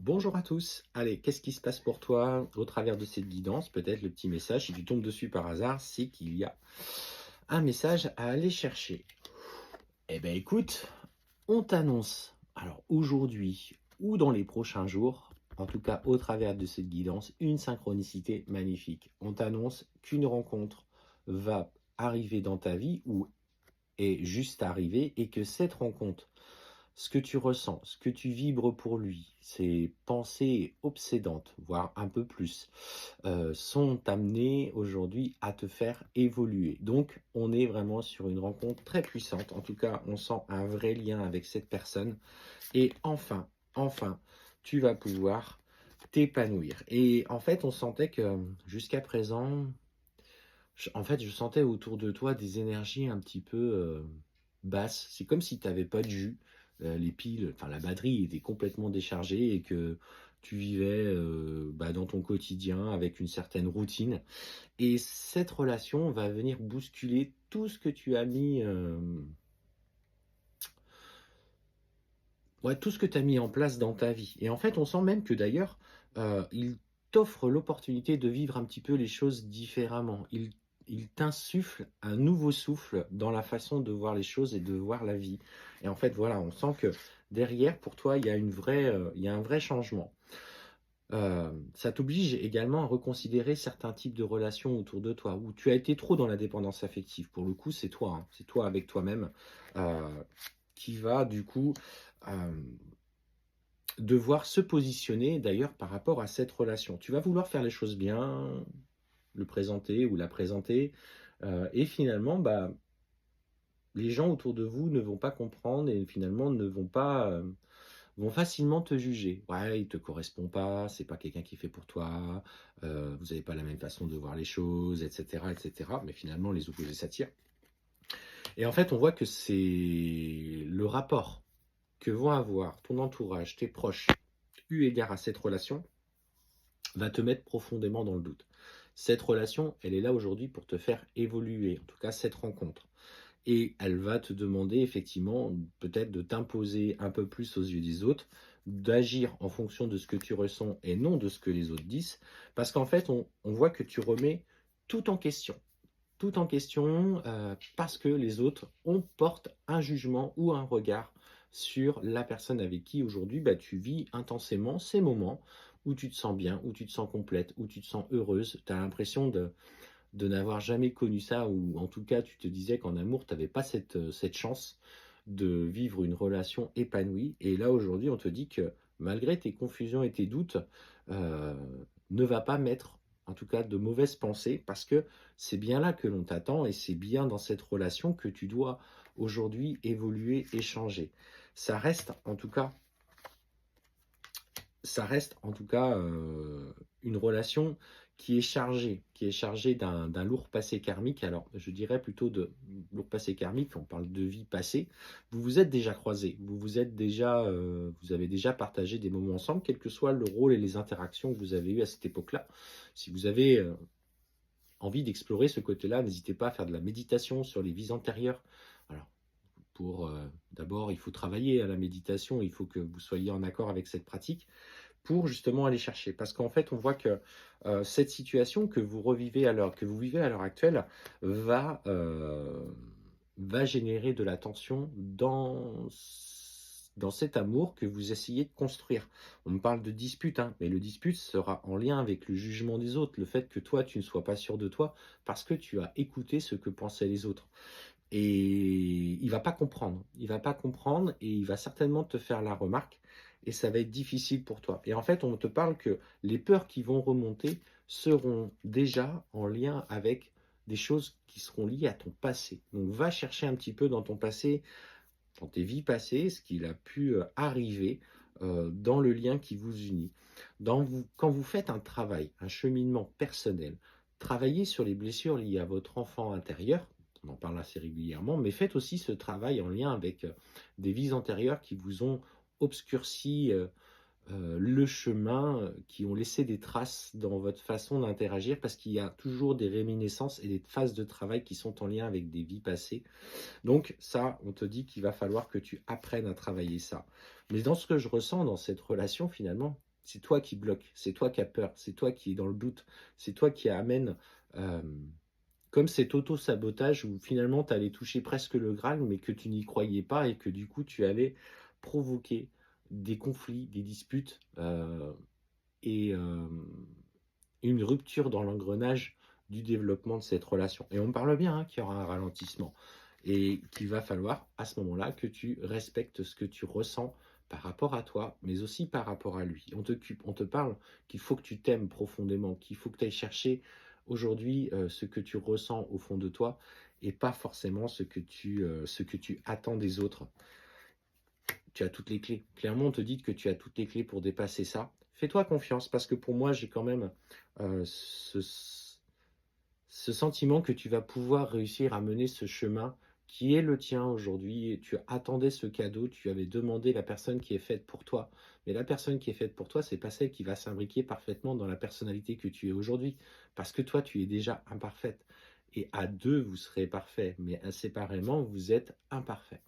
Bonjour à tous. Allez, qu'est-ce qui se passe pour toi au travers de cette guidance? Peut-être le petit message, si tu tombes dessus par hasard, c'est qu'il y a un message à aller chercher. Eh bien écoute, on t'annonce, alors aujourd'hui ou dans les prochains jours, en tout cas au travers de cette guidance, une synchronicité magnifique. On t'annonce qu'une rencontre va arriver dans ta vie ou est juste arrivée et que cette rencontre, ce que tu ressens, ce que tu vibres pour lui, ces pensées obsédantes, voire un peu plus, sont amenées aujourd'hui à te faire évoluer. Donc, on est vraiment sur une rencontre très puissante. En tout cas, on sent un vrai lien avec cette personne. Et enfin, tu vas pouvoir t'épanouir. Et en fait, on sentait que jusqu'à présent, je sentais autour de toi des énergies un petit peu basses. C'est comme si tu n'avais pas de jus. Les piles, enfin la batterie était complètement déchargée et que tu vivais dans ton quotidien avec une certaine routine. Et cette relation va venir bousculer tout ce que tu as mis, ouais, tout ce que tu as mis en place dans ta vie. Et en fait, on sent même que d'ailleurs, il t'offre l'opportunité de vivre un petit peu les choses différemment. Il t'insuffle un nouveau souffle dans la façon de voir les choses et de voir la vie. Et en fait, voilà, on sent que derrière, pour toi, il y a un vrai changement. Ça t'oblige également à reconsidérer certains types de relations autour de toi, où tu as été trop dans la dépendance affective. Pour le coup, c'est toi, hein, c'est toi avec toi-même, heu, qui va du coup, hem devoir se positionner d'ailleurs par rapport à cette relation. Tu vas vouloir faire les choses bien, le présenter ou la présenter, et finalement, les gens autour de vous ne vont pas comprendre et finalement ne vont pas, vont facilement te juger. «Ouais, il te correspond pas, c'est pas quelqu'un qui est fait pour toi, vous avez pas la même façon de voir les choses» et cetera. Mais finalement les opposés s'attirent et en fait, on voit que c'est le rapport que vont avoir ton entourage, tes proches, eu égard à cette relation, va te mettre profondément dans le doute. Cette relation, elle est là aujourd'hui pour te faire évoluer, en tout cas cette rencontre. Et elle va te demander effectivement peut-être de t'imposer un peu plus aux yeux des autres, d'agir en fonction de ce que tu ressens et non de ce que les autres disent, parce qu'en fait, on voit que tu remets tout en question. Tout en question parce que les autres portent un jugement ou un regard sur la personne avec qui aujourd'hui tu vis intensément ces moments où tu te sens bien, où tu te sens complète, où tu te sens heureuse. Tu as l'impression de n'avoir jamais connu ça, ou en tout cas tu te disais qu'en amour, tu n'avais pas cette chance de vivre une relation épanouie. Et là aujourd'hui, on te dit que malgré tes confusions et tes doutes, euh, ne va pas mettre en tout cas de mauvaises pensées, parce que c'est bien là que l'on t'attend et c'est bien dans cette relation que tu dois aujourd'hui évoluer et changer. Ça reste en tout cas une relation qui est chargée d'un lourd passé karmique. Alors, je dirais plutôt de lourd passé karmique, on parle de vie passée. Vous vous êtes déjà croisés, vous avez déjà partagé des moments ensemble, quel que soit le rôle et les interactions que vous avez eues à cette époque-là. Si vous avez envie d'explorer ce côté-là, n'hésitez pas à faire de la méditation sur les vies antérieures. Alors, d'abord, il faut travailler à la méditation, il faut que vous soyez en accord avec cette pratique pour justement aller chercher. Parce qu'en fait, on voit que cette situation que vous vivez à l'heure actuelle va, va générer de la tension dans cet amour que vous essayez de construire. On me parle de dispute, hein, mais le dispute sera en lien avec le jugement des autres, le fait que toi, tu ne sois pas sûr de toi parce que tu as écouté ce que pensaient les autres. Et il va pas comprendre. Il va pas comprendre et il va certainement te faire la remarque et ça va être difficile pour toi. Et en fait, on te parle que les peurs qui vont remonter seront déjà en lien avec des choses qui seront liées à ton passé. Donc va chercher un petit peu dans ton passé, dans tes vies passées, ce qu'il a pu arriver dans le lien qui vous unit. Quand vous faites un travail, un cheminement personnel, travaillez sur les blessures liées à votre enfant intérieur, on en parle assez régulièrement, mais faites aussi ce travail en lien avec des vies antérieures qui vous ont obscurci le chemin, qui ont laissé des traces dans votre façon d'interagir, parce qu'il y a toujours des réminiscences et des phases de travail qui sont en lien avec des vies passées. Donc ça, on te dit qu'il va falloir que tu apprennes à travailler ça. Mais dans ce que je ressens dans cette relation finalement, C'est toi qui bloque, c'est toi qui as peur, c'est toi qui est dans le doute, c'est toi qui amène, hem, comme cet auto-sabotage où finalement tu allais toucher presque le Graal, mais que tu n'y croyais pas et que du coup tu allais provoquer des conflits, des disputes, et une rupture dans l'engrenage du développement de cette relation. Et on parle bien qu'il y aura un ralentissement et qu'il va falloir à ce moment-là que tu respectes ce que tu ressens par rapport à toi, mais aussi par rapport à lui. On te parle qu'il faut que tu t'aimes profondément, qu'il faut que tu ailles chercher aujourd'hui ce que tu ressens au fond de toi et pas forcément ce que tu attends des autres. Tu as toutes les clés. Clairement, on te dit que tu as toutes les clés pour dépasser ça. Fais-toi confiance parce que pour moi, j'ai quand même euh, ce, ce sentiment que tu vas pouvoir réussir à mener ce chemin qui est le tien aujourd'hui. Tu attendais ce cadeau, tu avais demandé la personne qui est faite pour toi. Mais la personne qui est faite pour toi, c'est pas celle qui va s'imbriquer parfaitement dans la personnalité que tu es aujourd'hui. Parce que toi, tu es déjà imparfaite. Et à deux, vous serez parfait. Mais séparément, vous êtes imparfait.